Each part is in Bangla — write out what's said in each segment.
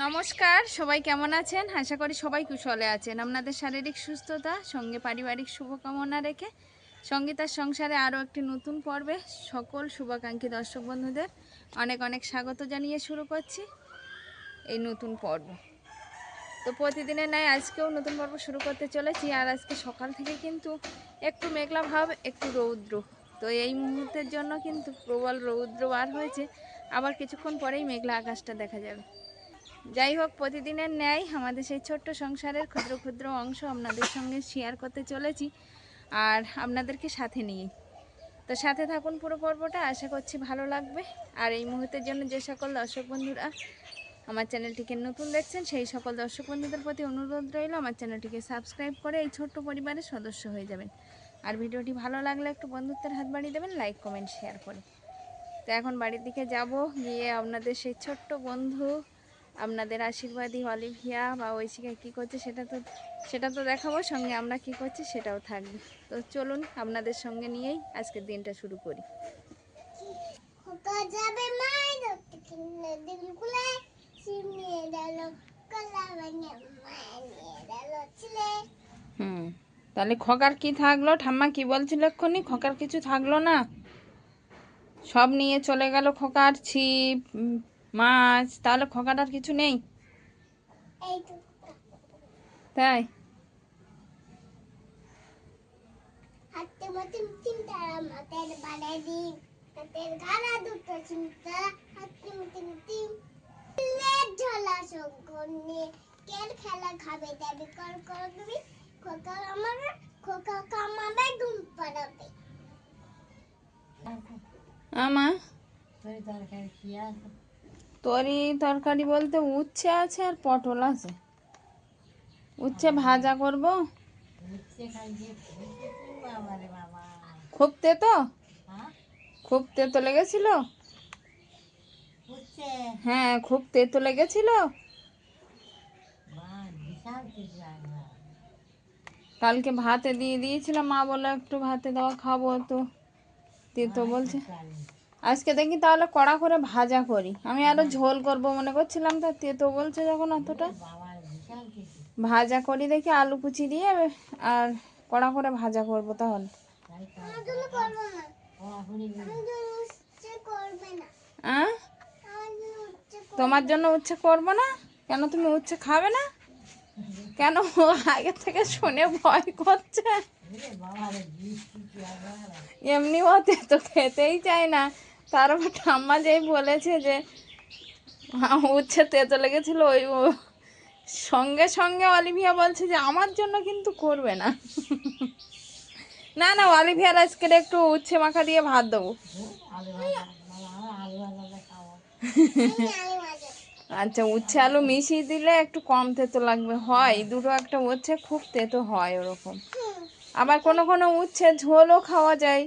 নমস্কার, সবাই কেমন আছেন? আশা করি সবাই কুশলে আছেন। আপনাদের শারীরিক সুস্থতা সঙ্গে পারিবারিক শুভকামনা রেখে সঙ্গীতার সংসারে আরও একটি নতুন পর্বে সকল শুভাকাঙ্ক্ষী দর্শক বন্ধুদের অনেক অনেক স্বাগত জানিয়ে শুরু করছি এই নতুন পর্ব। তো প্রতিদিনের ন্যায় আজকেও নতুন পর্ব শুরু করতে চলেছি। আর আজকে সকাল থেকে কিন্তু একটু মেঘলা ভাব, একটু রৌদ্র। তো এই মুহূর্তের জন্য কিন্তু প্রবল রৌদ্র বার হয়েছে, আবার কিছুক্ষণ পরেই মেঘলা আকাশটা দেখা যাবে। যাই হোক, প্রতিদিনের ন্যায় আমাদের সেই ছোট্ট সংসারের ক্ষুদ্র ক্ষুদ্র অংশ আপনাদের সঙ্গে শেয়ার করতে চলেছি, আর আপনাদেরকে সাথে নিয়ে। তো সাথে থাকুন পুরো পর্বটা, আশা করছি ভালো লাগবে। আর এই মুহূর্তের জন্য যে সকল দর্শক বন্ধুরা আমার চ্যানেলটিকে নতুন দেখছেন, সেই সকল দর্শক বন্ধুদের প্রতি অনুরোধ রইল আমার চ্যানেলটিকে সাবস্ক্রাইব করে এই ছোট্ট পরিবারের সদস্য হয়ে যাবেন। আর ভিডিওটি ভালো লাগলে একটু বন্ধুত্বের হাত বাড়িয়ে দেবেন, লাইক কমেন্ট শেয়ার করে। তো এখন বাড়ির দিকে যাব, গিয়ে আপনাদের সেই ছোট্ট বন্ধু, আপনাদের আশীর্বাদী অলিভিয়া বা ঐশিকা কী করছে সেটা তো দেখাবো, সঙ্গে আমরা কি করছি সেটাও থাকবে। তো চলুন আপনাদের সঙ্গে নিয়েই আজকের দিনটা শুরু করি। তাহলে খোকার কি থাকলো? ঠাম্মা কি বলছিল এক্ষুনি? খোকার কিছু থাকলো না, সব নিয়ে চলে গেল খোকার ছিপ, মাছ। তাহলে খোকার আর কিছু নেই? তাই খেলা খাবে দাবি কর কর তুমি খোকা আমার খোকা কামাবে দুম পাড়াবে আমা তরকারি বলতে উচ্ছে আছে আর পটল আছে। উচ্ছে ভাজা করব। খুব তেতো, খুব তেতো লেগেছিল। হ্যাঁ, খুব তেতো লেগেছিল। কালকে ভাতে দিয়ে দিয়েছিলাম, মা বললো একটু ভাতে দেওয়া খাবো, তো তেতো বলছে। আজকে দেখি তাহলে কড়া করে ভাজা করি। আমি আরো ঝোল করব মনে করছিলাম, তো তেতো বলছে যখন অতটা ভাজা করি, দেখি আলু কুচি দিয়ে আর কড়া করে ভাজা করব। তাহলে তোমার জন্য উচ্ছে করব না কেন? তুমি উচ্ছে খাবে না কেন? আগে থেকে শুনে ভয় করছে। এমনি ও তেতো খেতেই চায় না, তার উপর ঠাম্মা যেই বলেছে যে উচ্ছে তেতো লেগেছিল, ওই সঙ্গে সঙ্গে অলিভিয়া বলছে যে আমার জন্য কিন্তু করবে না। না না, অলিভিয়ার আজকের একটু উচ্ছে মাখা দিয়ে ভাত দেবো। আচ্ছা, উচ্ছে আলু মিশিয়ে দিলে একটু কম তেতো লাগবে। হয় দুটো একটা উচ্ছে খুব তেতো হয় ওরকম। আবার কোনো কোনো উচ্ছে ঝোলও খাওয়া যায়,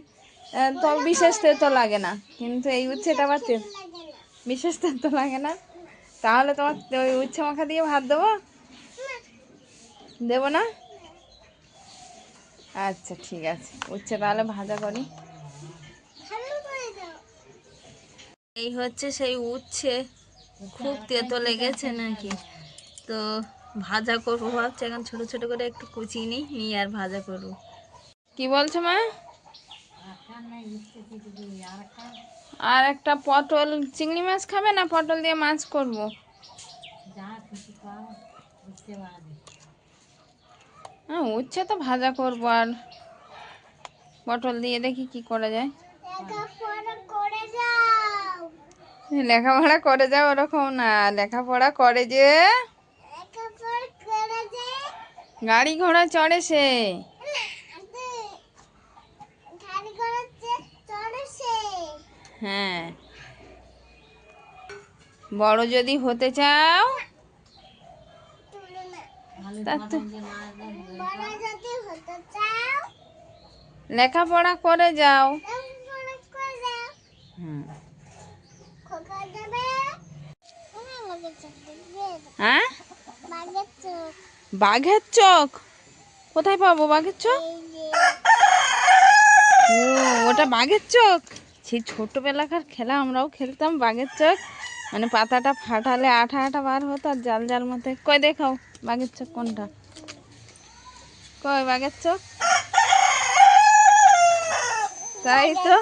তবে বিশেষ তেতো লাগে না। কিন্তু এই উচ্ছেটা আবার বিশেষ তেতো লাগে না। তাহলে তোমার ওই উচ্ছে মাখা দিয়ে ভাত দেবো? দেবো না? আচ্ছা ঠিক আছে, উচ্ছে তাহলে ভাজা করি। এই হচ্ছে সেই উচ্ছে, খুব তেতো লেগেছে নাকি, তো ভাজা করবো ভাবছি। এখন ছোট ছোট করে একটু কুচিয়ে নিয়ে আর ভাজা করবো। কি বলছো মা? আর একটা পটল চিংড়ি মাছ খাবে না? পটল দিয়ে মাছ করব। হ্যাঁ, উচ্ছে তো ভাজা করবো, আর পটল দিয়ে দেখি কি করা যায়। লেখাপড়া করে যাও ওরকম না, লেখাপড়া করে যে গাড়ি ঘোড়া চড়ে সে। হ্যাঁ, বড় যদি হতে চাও লেখাপড়া করে যাও। হ্যাঁ, বাঘের চোখ কোথায় পাবো? বাঘের চোখ? ও, ওটা বাঘের চোখ। সেই ছোটবেলাকার খেলা আমরাও খেলতাম, বাঘের চোখ। মানে পাতাটা ফাটালে আঠা আঠা বার হতো আর জাল জাল মতো। কই দেখাও বাঘের চোখ কোনটা, কই বাঘের চোখ? তাই তো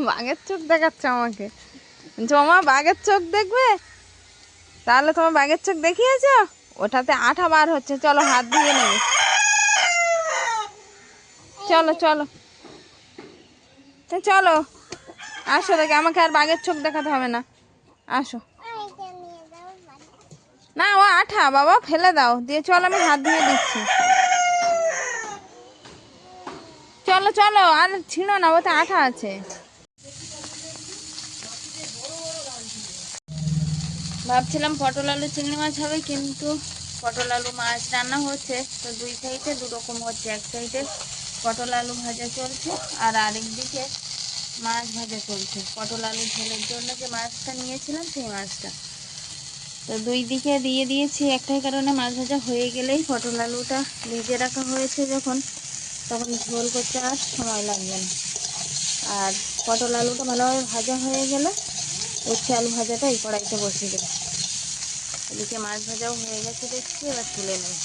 বাঘের চোখ দেখাচ্ছে আমাকে। জমা বাঘের চোখ দেখবে? তাহলে তোমার বাঘের চোখ দেখিয়েছ, ওটাতে আঠা বার হচ্ছে। চলো হাত ধুয়ে নেবে, চলো চলো চলো আসো দেখে, আমাকে আর বাঘের চোখ দেখাতে হবে না, আসো। না ও আঠা বাবা, ফেলে দাও দিয়ে, চলো আমি হাত ধুয়ে দিচ্ছি। চলো চলো, আর ছিঁড়ো না, ওতে আঠা আছে। ভাবছিলাম পটল আলু চিংড়ি মাছ হবে, কিন্তু পটল আলু মাছ রান্না হচ্ছে, তো দুই সাইডে দু রকম হচ্ছে। এক সাইডে পটল আলু ভাজা চলছে আর আরেক দিকে মাছ ভাজা চলছে। পটল আলু ঝোলের জন্য যে মাছটা নিয়েছিলাম সেই মাছটা, তো দুই দিকে দিয়ে দিয়েছি। একটাই কারণে, মাছ ভাজা হয়ে গেলেই পটল আলুটা ভেজে রাখা হয়েছে যখন, তখন ঝোল করতে আর সময় লাগবে না। আর পটল আলুটা ভালোভাবে ভাজা হয়ে গেলে উচ্ছে আলু ভাজাটা এই কড়াইতে বসিয়ে দেবে। এদিকে মাছ ভাজাও হয়ে গেছে দেখছি, এবার তুলে নেই।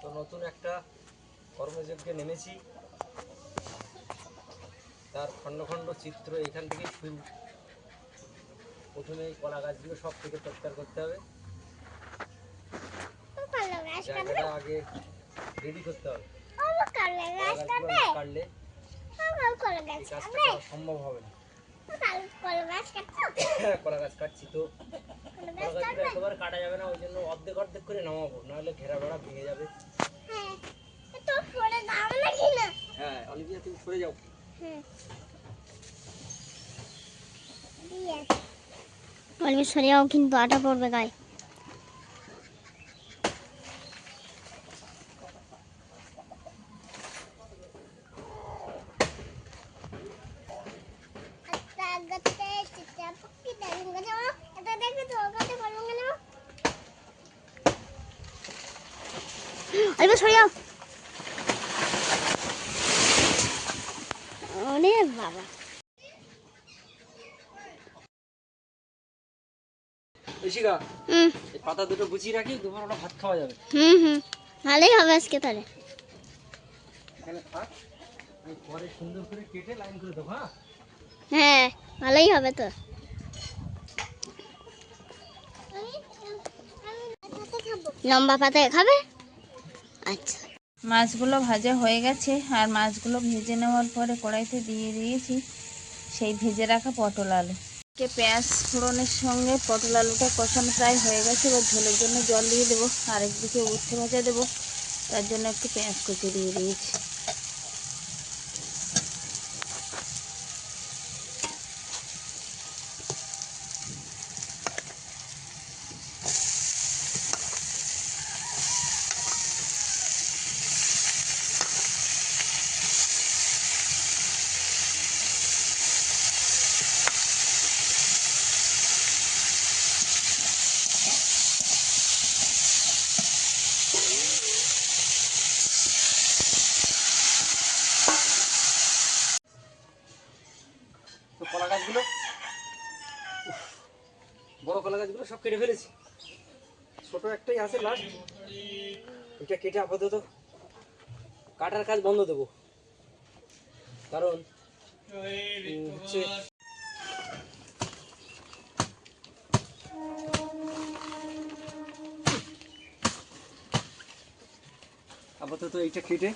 তো নতুন একটা কর্মযজ্ঞে নেমেছি, তার খণ্ড খণ্ড চিত্র এখান থেকেই শুরু। প্রথমে এই কলা গাছগুলো সব থেকে পরিষ্কার করতে হবে, জায়গাটা আগে রেডি করতে হবে। কলা গাছগুলো না কাটলে এই কাজটা করা সম্ভব হবে না। কলা গাছ কাটছি, তো কলা গাছগুলো একেবারে কাটা যাবে না, ওই জন্য অর্ধেক অর্ধেক করে নামাবো, নাহলে ঘেরা বেড়া ভেঙে যাবে। হ্যাঁ অলিভিয়া, তুমি সরে যাও। সরে যাও, কিন্তু আটা পড়বে গায়ে। সরে যাও। ওরে বাবা, ঋষিকা, এই পাতা দুটো গুছিয়ে রাখি, দুপুর ওটা ভাত খাওয়া যাবে। ভালোই হবে আজকে তাহলে। এখানে থাক, আমি পরে সুন্দর করে কেটে লাইন করে দেবো। হ্যাঁ হ্যাঁ, ভালোই হবে তো। লম্বা পাতায় খাবে? আচ্ছা। মাছগুলো ভাজা হয়ে গেছে, আর মাছগুলো ভেজে নেওয়ার পরে কড়াইতে দিয়ে দিয়েছি সেই ভেজে রাখা পটল আলু। পেঁয়াজ ফোড়নের সঙ্গে পটল আলুটা কষানো প্রায় হয়ে গেছে, এবার ঝোলের জন্য জল দিয়ে দেবো। আরেকদিকে উচ্ছে ভাজা দেবো, তার জন্য একটু পেঁয়াজ কুচি দিয়ে দিয়েছি। তো কলা গাছগুলো, বড় কলা গাছগুলো সব কেটে ফেলেছি, ছোট একটাই আছে লাস্ট, এটা কেটে আপাতত কাটার কাজ বন্ধ দেবো। কারণ হচ্ছে আপাতত এইটা কেটে,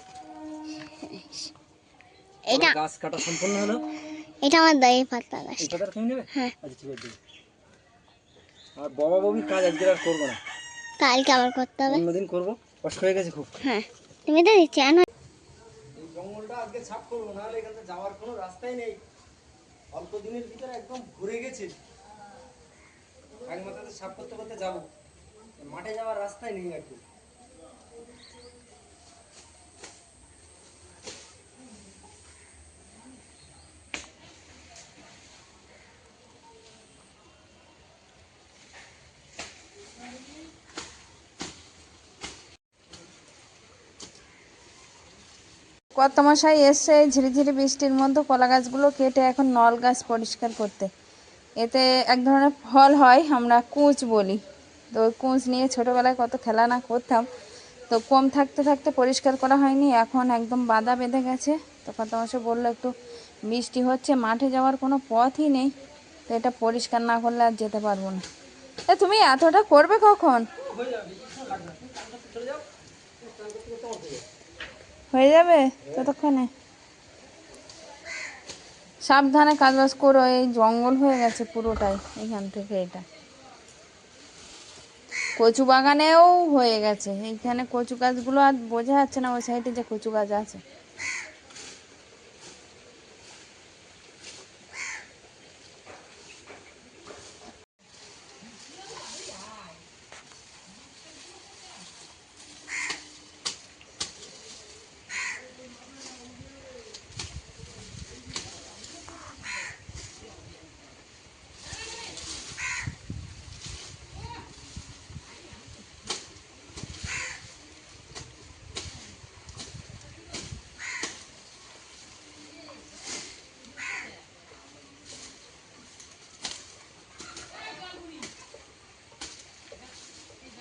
এটা গাছ কাটা সম্পূর্ণ হলো। এটা আমার দায়ী পাতা গাছ। এই কথাটা তুমি নেবে? হ্যাঁ। আচ্ছা ঠিক আছে। আর বাবা ববির কাজ আজকে আর করবো না, কালকে আবার করতে হবে। অন্যদিন করবো, কষ্ট হয়ে গেছে খুব। হ্যাঁ, তুমি তো দিচ্ছি। এই জঙ্গলটা আজকে সাফ করবো, নাহলে এখান থেকে যাওয়ার কোনো রাস্তাই নেই। অল্প দিনের ভিতরে একদম ভরে গেছে, এক মাথাতে সাফ করতে করতে যাবো, মাঠে যাওয়ার রাস্তাই নেই আর কি। কর্তামশাই এসছে এই ঝিরিঝিরি বৃষ্টির মধ্যে কলা গাছগুলো কেটে এখন নল গাছ পরিষ্কার করতে। এতে এক ধরনের ফল হয়, আমরা কুঁচ বলি। তো ওই কুঁচ নিয়ে ছোটোবেলায় কত খেলা না করতাম। তো কম থাকতে থাকতে পরিষ্কার করা হয়নি, এখন একদম বাদা বেঁধে গেছে। তো কর্তামশাই বললো একটু বৃষ্টি হচ্ছে, মাঠে যাওয়ার কোনো পথই নেই, তো এটা পরিষ্কার না করলে আর যেতে পারবো না। তুমি এতটা করবে কখন? হয়ে যাবে, কিছু লাগবে না। তুমি কাজ করতে চলে যাও, স্নান করতে করতে আমার হয়ে যাবে। হয়ে যাবে ততক্ষণে? সাবধানে কাজবাজ করো, এই জঙ্গল হয়ে গেছে পুরোটাই এখান থেকে। এটা কচু বাগানেও হয়ে গেছে, এইখানে কচু গাছগুলো আর বোঝা যাচ্ছে না ওই সাইডে যে কচু গাছ আছে।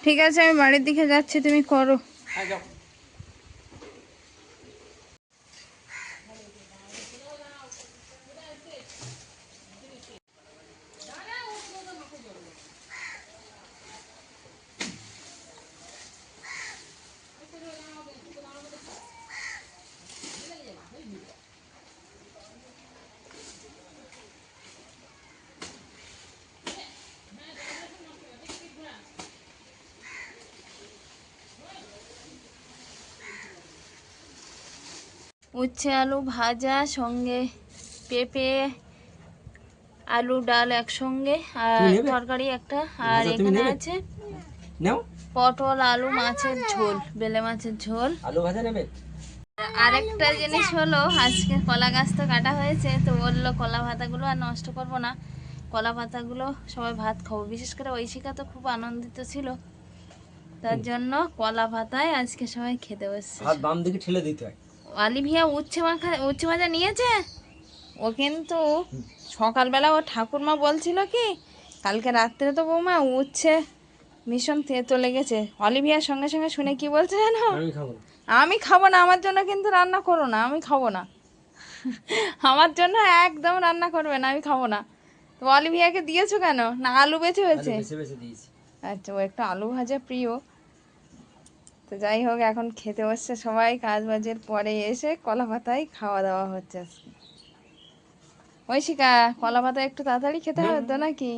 ঠিক আছে, আমি বাড়ির দিকে যাচ্ছি, তুমি করো। হ্যাঁ যাও। উচ্ছে আলু ভাজা, সঙ্গে পেঁপে আলু ডাল একসঙ্গে, আর তুমি নেবে? তরকারি একটা, আর ভাজা তুমি এখানে নেবে? আছে নাও, পটল আলু মাছের ঝোল, বেলে মাছের ঝোল। আলু ভাজা নেবে? আরেকটা জিনিস হলো, আজকে কলা গাছ তো কাটা হয়েছে, তো বললো কলা পাতাগুলো আর নষ্ট করব না, কলা পাতাগুলো সবাই ভাত খাবো। বিশেষ করে ঐশিকা তো খুব আনন্দিত ছিল, তার জন্য কলা পাতায় আজকে সবাই খেতে বসছে। হাত বাম দিকে ঠেলে দিতে হয়। অলিভিয়া উচ্ছে ভাজা নিয়েছে। ও কিন্তু সকালবেলা ও ঠাকুরমা বলছিল কি, কালকে রাত্রে তো বৌমা উচ্ছে ভীষণ তেতো লেগেছে। অলিভিয়ার সঙ্গে সঙ্গে শুনে কি বলছে জানো? আমি খাবো না। আমি খাবো না, আমার জন্য কিন্তু রান্না করো না, আমি খাবো না। আমার জন্য একদম রান্না করবে না, আমি খাবো না। তো অলিভিয়াকে দিয়েছো কেন? না আলু বেছে আলু হয়েছে? বেছে বেছে দিয়েছি। আচ্ছা, ও একটু আলু ভাজা প্রিয়। তো যাই হোক, এখন খেতে বসছে সবাই, কাজ বাজের পরে এসে কলা পাতায় খাওয়া দাওয়া হচ্ছে আজকে। ঐশিকা, কলা পাতা একটু তাড়াতাড়ি খেতে হবে তো নাকি?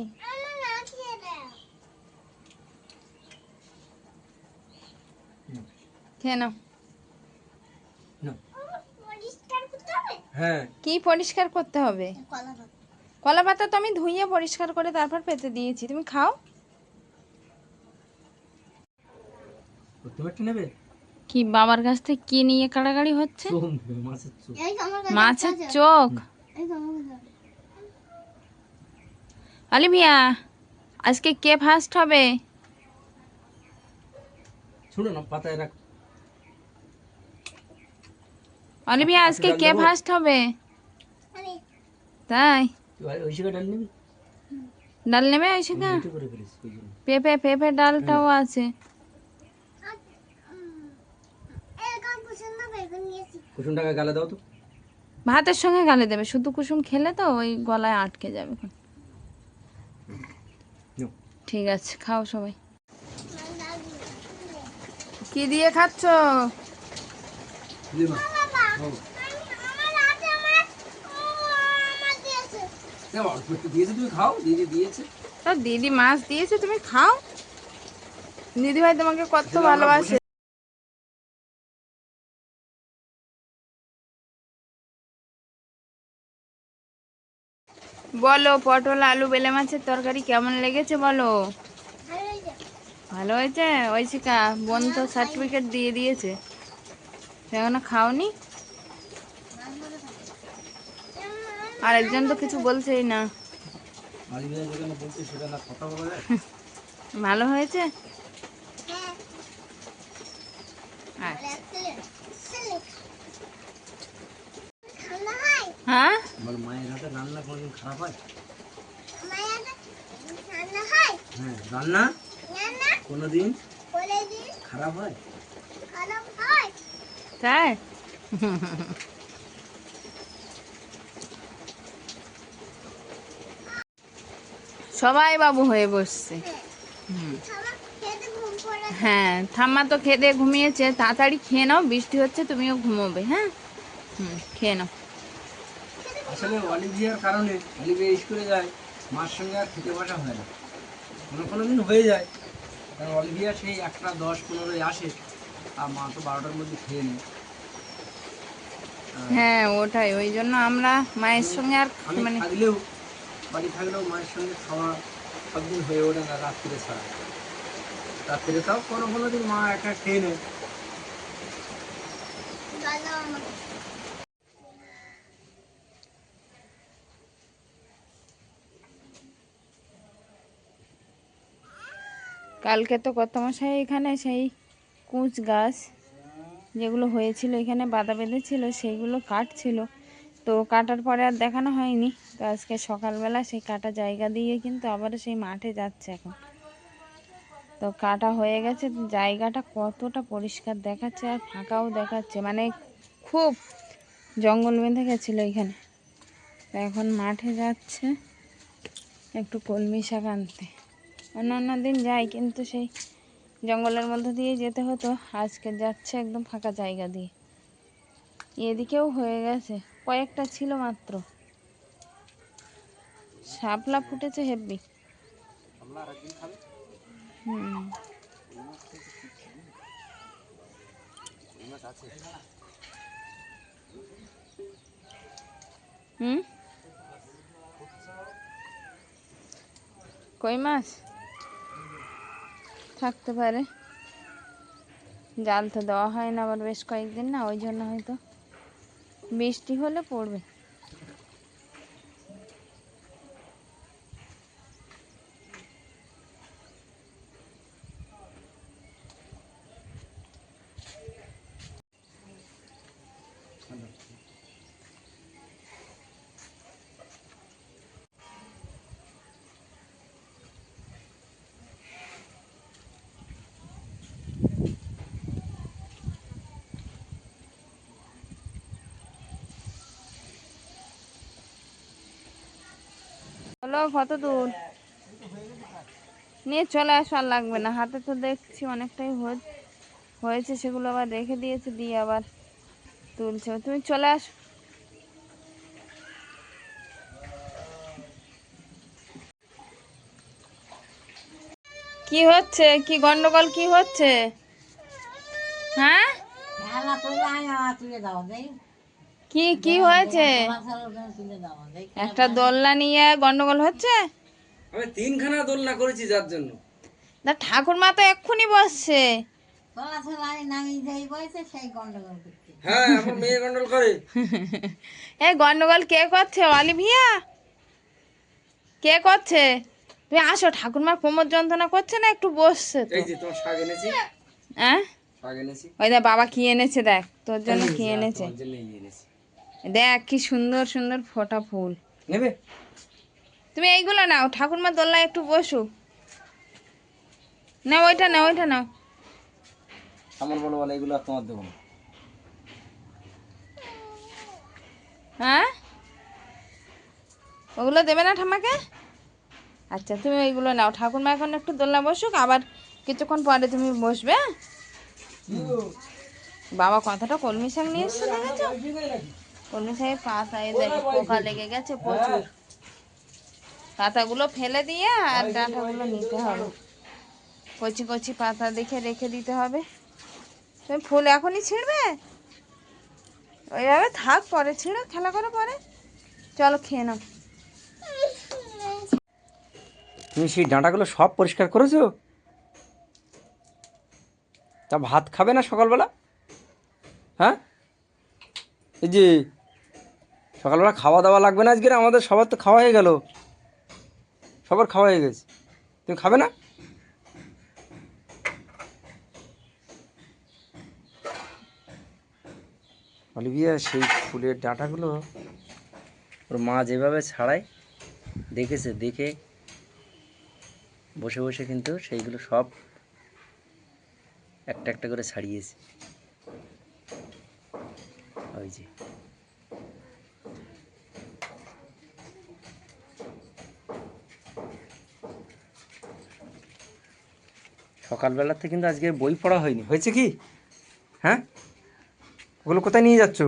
খেয়ে নাও। নাও। হ্যাঁ, কি পরিষ্কার করতে হবে? কলা পাতা তো আমি ধুইয়ে পরিষ্কার করে তারপর পেতে দিয়েছি, তুমি খাও। তুমি একটা নেবে? কি বাবার কাছ থেকে কি নিয়ে কাড়াকাড়ি হচ্ছে? চোখ নেবে, মাছের চোখ। মাছের চোখ? অলিভিয়া, আজকে কে ফার্স্ট হবে? শুনো না, পাতায় রাখ। অলিভিয়া, আজকে কে ফার্স্ট হবে? তাই? ওই শিকা ডাল নিবি? ডাল নেবে ঐশিকা? এটা করে ফেলিস ওই জন্য। পেঁপে ডালটাও আছে। কুসুম টাকা গালে দাও তো। ভাতের সঙ্গে গালে দেবে, শুধু কুসুম খেলে তো ওই গলায় আটকে যাবে। নাও। ঠিক আছে, খাও সবাই। কি দিয়ে খাচ্ছ? দিদি মা, খাও। দাও, অল্প একটু দিয়েছে, তুমি খাও। দিদি দিয়েছে। তো দিদি মাছ দিয়েছে, তুমি খাও। দিদি ভাই তোমাকে কত ভালোবাসে। বলো, পটল আলু বেলে মাছের তরকারি কেমন লেগেছে বলো? ভালো হয়েছে? ঐশিকা, বোন তো সার্টিফিকেট দিয়ে দিয়েছে, এখনো খাওনি? আর একজন তো কিছু বলছেই না। ভালো হয়েছে? আচ্ছা। বল মায়ের হাতে রান্না কোনোদিন খারাপ হয়? হ্যাঁ, রান্না কোনোদিন খারাপ হয়? তাই সবাই বাবু হয়ে বসছে। হ্যাঁ, ঠাম্মা তো খেয়ে দিয়ে ঘুমিয়েছে। তাড়াতাড়ি খেয়ে নাও, বৃষ্টি হচ্ছে, তুমিও ঘুমোবে। হ্যাঁ, খেয়ে নাও। আসলে অলিভিয়ার কারণে অলিভিয়া স্কুলে যায়, মার সঙ্গে আর খেতে বসা হয় না। কোনো দিন হয়ে যায়, কারণ অলিভিয়া সেই 1টা 10-15 আসে, আর মা তো 12টার মধ্যে খেয়ে নেয়। হ্যাঁ, ওটাই, ওই জন্য আমরা মায়ের সঙ্গে আর আমি মানে থাকলেও, বাড়ি থাকলেও মায়ের সঙ্গে খাওয়া সব দিন হয়ে ওঠে না, রাত্রিরে ছাড়া। রাত্রিরে তাও কোনো দিন মা একা খেয়ে নেয়। কালকে তো কত মশাই এখানে সেই কুচ গাছ যেগুলো হয়েছিল, এখানে বাধা বেঁধেছিল, সেইগুলো কাটছিল। তো কাটার পরে আর দেখানো হয়নি। তো আজকে সকালবেলা সেই কাটা জায়গা দিয়ে কিন্তু আবারও সেই মাঠে যাচ্ছে এখন। তো কাটা হয়ে গেছে, জায়গাটা কতটা পরিষ্কার দেখাচ্ছে আর ফাঁকাও দেখাচ্ছে, মানে খুব জঙ্গল বেঁধে গেছিলো এখানে। তো এখন মাঠে যাচ্ছে একটু কলমি শাক আনতে। অন্য দিন যাই, কিন্তু সেই জঙ্গলের মধ্যে দিয়ে যেতে হতো, আজকে যাচ্ছে একদম ফাঁকা জায়গা দিয়ে। এদিকেও হয়ে গেছে, কয়েকটা ছিল মাত্র। শাপলা ফুটেছে হেব্বি। হুম, হুম, কই মাছ থাকতে পারে, জাল তো দেওয়া হয় না আবার বেশ কয়েকদিন, না ওই জন্য হয়তো বৃষ্টি হলে পড়বে। হলো কত দূর নিয়ে চলে আসো, আর লাগবে না। হাতে তো দেখছি অনেকটাই হয়েছে, সেগুলো আবার রেখে দিয়েছে, দিয়ে আবার তুলছে। তুমি চলে আসো। কি হচ্ছে, কি গন্ডগোল কি হচ্ছে? হ্যাঁ, কি কি হয়েছে? একটা দোলনা নিয়ে গন্ডগোল হচ্ছে। আমি 3খানা দোলনা করেছি যার জন্য। না, ঠাকুরমা তো এক্ষুনি বসছে। হ্যাঁ, আমার মেয়ে গন্ডল করে। এই গন্ডগোল কে করছে? অলিভিয়া কে করছে? তুমি আসো, ঠাকুরমার কোমর যন্ত্রণা করছে না, একটু বসছে তো। এই যে তোমার শাক এনেছি। হ্যাঁ, শাক এনেছি। ওই দেখ বাবা কি এনেছে, দেখ তোর জন্য কি এনেছে। তোমার জন্য এই এনেছি। দেখ কি সুন্দর সুন্দর ফোটা ফুল। নেবে? তুমি এইগুলো নাও, ঠাকুরমার দোলনায় একটু বসু। না, ওইটা নাও, ওইটা নাও। আমার বলো এগুলো আর তোমার দেবো না। হ্যাঁ, ওগুলো দেবে না ঠাম্মাকে? আচ্ছা, তুমি ওইগুলো নাও। ঠাকুরমা এখন একটু দোলনা বসুক, আবার কিছুক্ষণ পরে তুমি বসবে। হ্যাঁ? বাবা কথাটা কলমি শাক নিয়ে এসছে, দেখেছো? কলমি শাকের পাতায় দেখো পোকা লেগে গেছে প্রচুর। পাতাগুলো ফেলে দিয়ে আর ডাঁটাগুলো নিতে হবে। কচি কচি পাতা দেখে রেখে দিতে হবে। তুমি ফুল এখনই ছিঁড়বে? ওইভাবে থাক, পরে ছিঁড়ো, খেলা করো পরে। চলো খেয়ে নাও। তুমি সেই ডাঁটাগুলো সব পরিষ্কার করেছো? তা ভাত খাবে না সকালবেলা? হ্যাঁ, এই যে সকালবেলা খাওয়া দাওয়া লাগবে না আজকে? আমাদের সবার তো খাওয়া হয়ে গেল, সবার খাওয়া হয়ে গেছে, তুমি খাবে না? অলিভিয়া সেই ফুলের ডাঁটাগুলো ওর মা যেভাবে ছাড়ায় দেখেছে, দেখে বসে বসে কিন্তু সেইগুলো সব একটা একটা করে ছাড়িয়েছে। ওই যে সকালবেলাতে কিন্তু আজকে বই পড়া হয়নি, হয়েছে কি? হ্যাঁ, ওগুলো কোথায় নিয়ে যাচ্ছ?